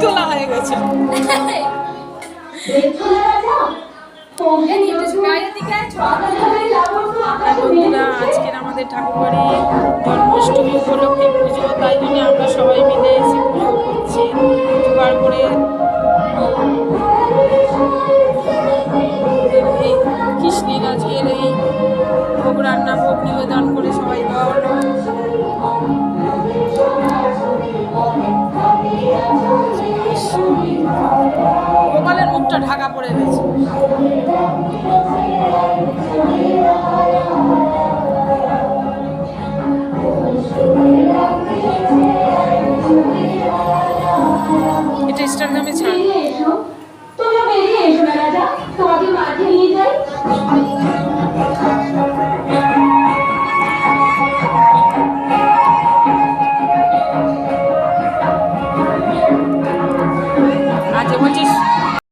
তোলা হয়ে গেছে। বন্ধুরা, আজকের আমাদের ঠাকুরবাড়ি জন্মাষ্টমী উপলক্ষে পুজো, তাই জন্য আমরা সবাই মিলে এসে পুজো করছি জোগাড় করে। এই কৃষ্ণের আজকের এই ভোগ রান্না, ভোগ নিবেদন করে সবাই দেওয়া হলো। গোপালের মুখটা ঢাকা পড়ে গেছে। এটা ইনস্টাগ্রামে ছাড়। আজ বলছিস